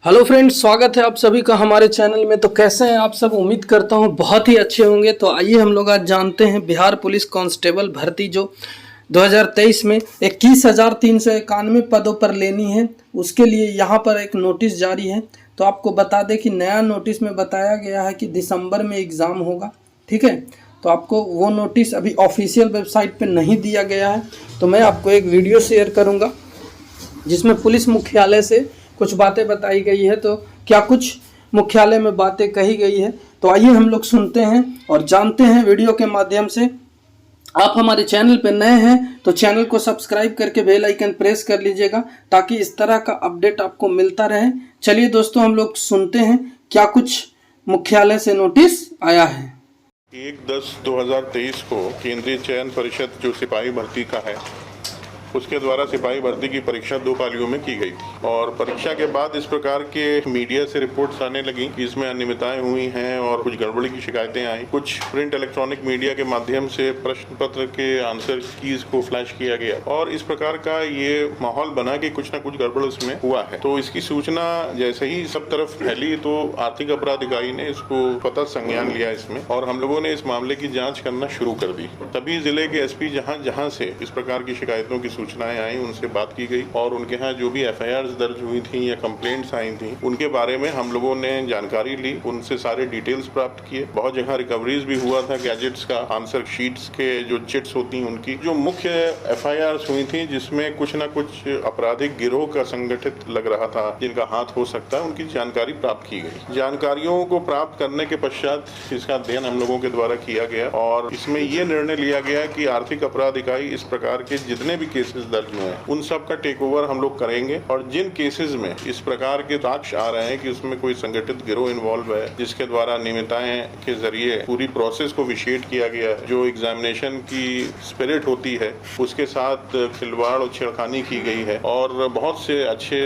Hello friends, स्वागत है आप सभी का हमारे चैनल में। तो कैसे हैं आप सब? उम्मीद करता हूं बहुत ही अच्छे होंगे। तो आइए हम लोग आज जानते हैं बिहार पुलिस कांस्टेबल भर्ती जो 2023 में 21,391 पदों पर लेनी है, उसके लिए यहां पर एक नोटिस जारी है। तो आपको बता दें कि नया नोटिस में बताया गया है कि दिसंबर में एग्ज़ाम होगा। ठीक है, तो आपको वो नोटिस अभी ऑफिशियल वेबसाइट पर नहीं दिया गया है। तो मैं आपको एक वीडियो शेयर करूँगा जिसमें पुलिस मुख्यालय से कुछ बातें बताई गई है। तो क्या कुछ मुख्यालय में बातें कही गई है, तो आइए हम लोग सुनते हैं और जानते हैं वीडियो के माध्यम से। आप हमारे चैनल पर नए हैं तो चैनल को सब्सक्राइब करके बेल आइकन प्रेस कर लीजिएगा ताकि इस तरह का अपडेट आपको मिलता रहे। चलिए दोस्तों, हम लोग सुनते हैं क्या कुछ मुख्यालय से नोटिस आया है। 1/10/2023 को केंद्रीय चयन परिषद जो सिपाही भर्ती का है, उसके द्वारा सिपाही भर्ती की परीक्षा 2 पालियों में की गई थी और परीक्षा के बाद इस प्रकार के मीडिया से रिपोर्ट्स आने लगी कि इसमें अनियमितताएं हुई हैं और कुछ गड़बड़ी की शिकायतें आई। कुछ प्रिंट इलेक्ट्रॉनिक मीडिया के माध्यम से प्रश्न पत्र के आंसर कीज को फ्लैश किया गया और इस प्रकार का ये माहौल बना कि कुछ न कुछ गड़बड़ उसमें हुआ है। तो इसकी सूचना जैसे ही सब तरफ फैली तो आर्थिक अपराध इकाई ने इसको स्वतः संज्ञान लिया इसमें और हम लोगों ने इस मामले की जाँच करना शुरू कर दी। तभी जिले के एसपी जहाँ से इस प्रकार की शिकायतों की सूचनाएं आई उनसे बात की गई और उनके यहाँ जो भी एफआईआर्स दर्ज हुई थी या कंप्लेंट्स आई थी उनके बारे में हम लोगों ने जानकारी ली, उनसे सारे डिटेल्स प्राप्त किए। बहुत जगह रिकवरीज भी हुआ था गैजेट्स का, आंसर शीट्स के जो चिट्स होती उनकी। जो मुख्य एफआईआर्स हुई थी जिसमें कुछ न कुछ आपराधिक गिरोह का संगठित लग रहा था जिनका हाथ हो सकता है, उनकी जानकारी प्राप्त की गई। जानकारियों को प्राप्त करने के पश्चात इसका अध्ययन हम लोगों के द्वारा किया गया और इसमें यह निर्णय लिया गया कि आर्थिक अपराध इकाई इस प्रकार के जितने भी केसेस दर्ज हुए हैं उन सब का टेक ओवर हम लोग करेंगे और जिन केसेस में इस प्रकार के साक्ष्य आ रहे हैं कि उसमें कोई संगठित गिरोह इन्वॉल्व है जिसके द्वारा नियमितताएं के जरिए पूरी प्रोसेस को विशेड किया गया है, जो एग्जामिनेशन की स्पिरिट होती है उसके साथ खिलवाड़ और छेड़खानी की गई है और बहुत से अच्छे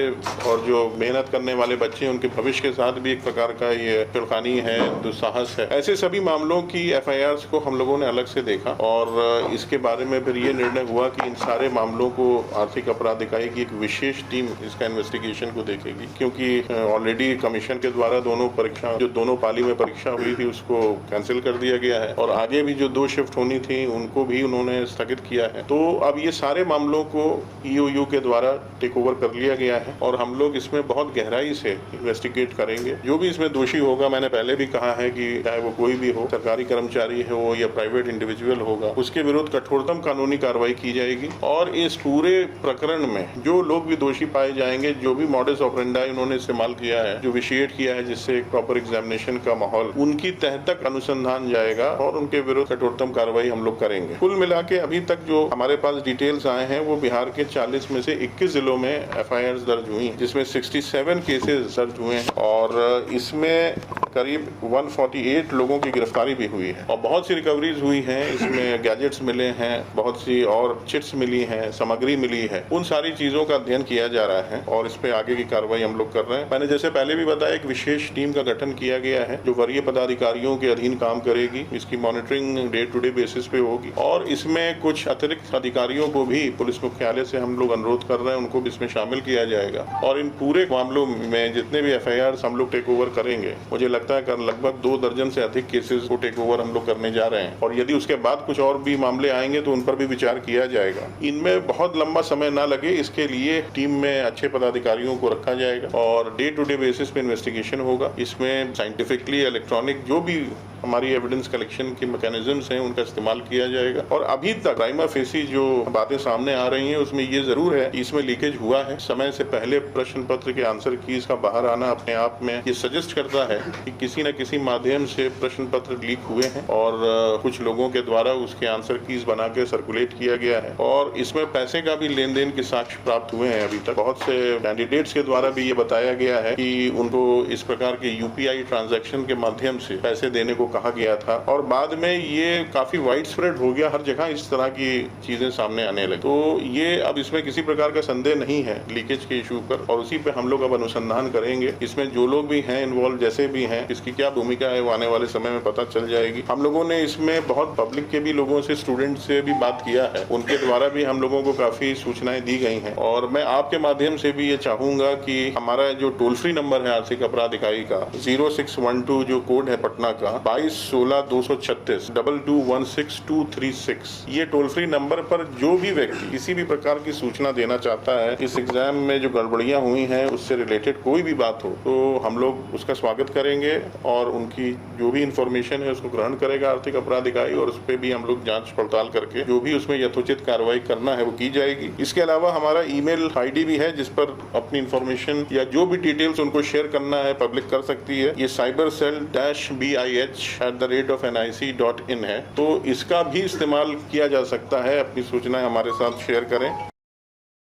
और जो मेहनत करने वाले बच्चे उनके भविष्य के साथ भी एक प्रकार का ये छेड़खानी है, दुस्साहस है, ऐसे सभी मामलों की एफआईआर्स को हम लोगों ने अलग से देखा और इसके बारे में फिर ये निर्णय हुआ कि इन सारे मामलों को आर्थिक अपराध इकाई की एक विशेष टीम इसका इन्वेस्टिगेशन को देखेगी, क्योंकि ऑलरेडी कमीशन के द्वारा दोनों पाली में परीक्षा हुई थी उसको कैंसिल कर दिया गया है और आगे भी जो 2 शिफ्ट होनी थी उनको भी उन्होंने स्थगित किया है। तो अब ये सारे मामलों को ईओयू के द्वारा टेक ओवर कर लिया गया है और हम लोग इसमें बहुत गहराई से इन्वेस्टिगेट करेंगे। जो भी इसमें दोषी होगा, मैंने पहले भी कहा है कि चाहे वो कोई भी हो, सरकारी कर्मचारी हो या प्राइवेट इंडिविजुअल होगा, उसके विरुद्ध कठोरतम कानूनी कार्रवाई की जाएगी और इस पूरे प्रकरण में जो लोग भी दोषी पाए जाएंगे, जो भी मॉडस ऑपरेंडाई उन्होंने इस्तेमाल किया है, जो विशिएट किया है जिससे एक प्रॉपर एग्जामिनेशन का माहौल, उनकी तह तक अनुसंधान जाएगा और उनके विरुद्ध कठोरतम कार्रवाई हम लोग करेंगे। कुल मिला के अभी तक जो हमारे पास डिटेल्स आए हैं वो बिहार के 40 में से 21 जिलों में एफआईआर दर्ज हुई जिसमें 67 केसेस दर्ज हुए हैं और इसमें करीब 148 लोगों की गिरफ्तारी भी हुई है और बहुत सी रिकवरीज हुई हैं। इसमें गैजेट्स मिले हैं, बहुत सी और चिट्स मिली हैं, सामग्री मिली है। उन सारी चीजों का अध्ययन किया जा रहा है और इस पे आगे की कार्रवाई हम लोग कर रहे हैं। मैंने जैसे पहले भी बताया, एक विशेष टीम का गठन किया गया है जो वरीय पदाधिकारियों के अधीन काम करेगी। इसकी monitoring day to day basis पे होगी और इसमें कुछ अतिरिक्त अधिकारियों को भी पुलिस मुख्यालय से हम लोग अनुरोध कर रहे हैं, उनको भी इसमें शामिल किया जाएगा और इन पूरे मामलों में जितने भी एफआईआर हम लोग टेक ओवर करेंगे, मुझे लगता है कि लगभग 2 दर्जन से अधिक केसेस को टेक ओवर हम लोग करने जा रहे हैं और यदि उसके बाद कुछ और भी मामले आएंगे तो उन पर भी विचार किया जाएगा। इनमें बहुत लंबा समय ना लगे इसके लिए टीम में अच्छे पदाधिकारियों को रखा जाएगा और डे टू डे बेसिस पे इन्वेस्टिगेशन होगा। इसमें साइंटिफिकली इलेक्ट्रॉनिक जो भी हमारी एविडेंस कलेक्शन के मैकेनिज्म्स हैं उनका इस्तेमाल किया जाएगा और अभी तक प्राइमा फेसी जो बातें सामने आ रही हैं उसमें ये जरूर है कि इसमें लीकेज हुआ है। समय से पहले प्रश्न पत्र के आंसर कीज का बाहर आना अपने आप में ये सजेस्ट करता है कि किसी न किसी माध्यम से प्रश्न पत्र लीक हुए हैं और कुछ लोगों के द्वारा उसके आंसर कीज बना के सर्कुलेट किया गया है और इसमें पैसे का भी लेन देन के साक्ष्य प्राप्त हुए हैं। अभी तक बहुत से कैंडिडेट्स के द्वारा भी ये बताया गया है कि उनको इस प्रकार के यूपीआई ट्रांजैक्शन के माध्यम से पैसे देने को कहा गया था और बाद में ये काफी वाइड स्प्रेड हो गया, हर जगह इस तरह की चीजें सामने आने लगी। तो ये अब इसमें किसी प्रकार का संदेह नहीं है लीकेज के इशू पर और उसी पे हम लोग अब अनुसंधान करेंगे। इसमें जो लोग भी हैं इन्वॉल्व, जैसे भी हैं, है, इसकी क्या भूमिका है वो आने वाले समय में पता चल जाएगी। हम लोगों ने इसमें बहुत पब्लिक के भी लोगों से, स्टूडेंट से भी बात किया है, उनके द्वारा भी हम लोगों को काफी सूचनाएं दी गई हैं। और मैं आपके माध्यम से भी ये चाहूंगा कि हमारा जो टोल फ्री नंबर है आर्थिक अपराध इकाई का 0612 जो कोड है पटना का 2216-236 2216-236, ये टोल फ्री नंबर पर जो भी व्यक्ति किसी भी प्रकार की सूचना देना चाहता है, इस एग्जाम में जो गड़बड़ियां हुई हैं उससे रिलेटेड कोई भी बात हो, तो हम लोग उसका स्वागत करेंगे और उनकी जो भी इंफॉर्मेशन है उसको ग्रहण करेगा आर्थिक अपराध इकाई, और उस पर भी हम लोग जांच पड़ताल करके जो भी उसमें यथोचित कार्रवाई करना है वो की जाएगी। इसके अलावा हमारा ईमेल आईडी भी है जिस पर अपनी इंफॉर्मेशन या जो भी डिटेल्स उनको शेयर करना है पब्लिक कर सकती है। ये cybercell-bih@nic.in है, तो इसका भी इस्तेमाल किया जा सकता है। अपनी सूचनाएं हमारे साथ शेयर करें।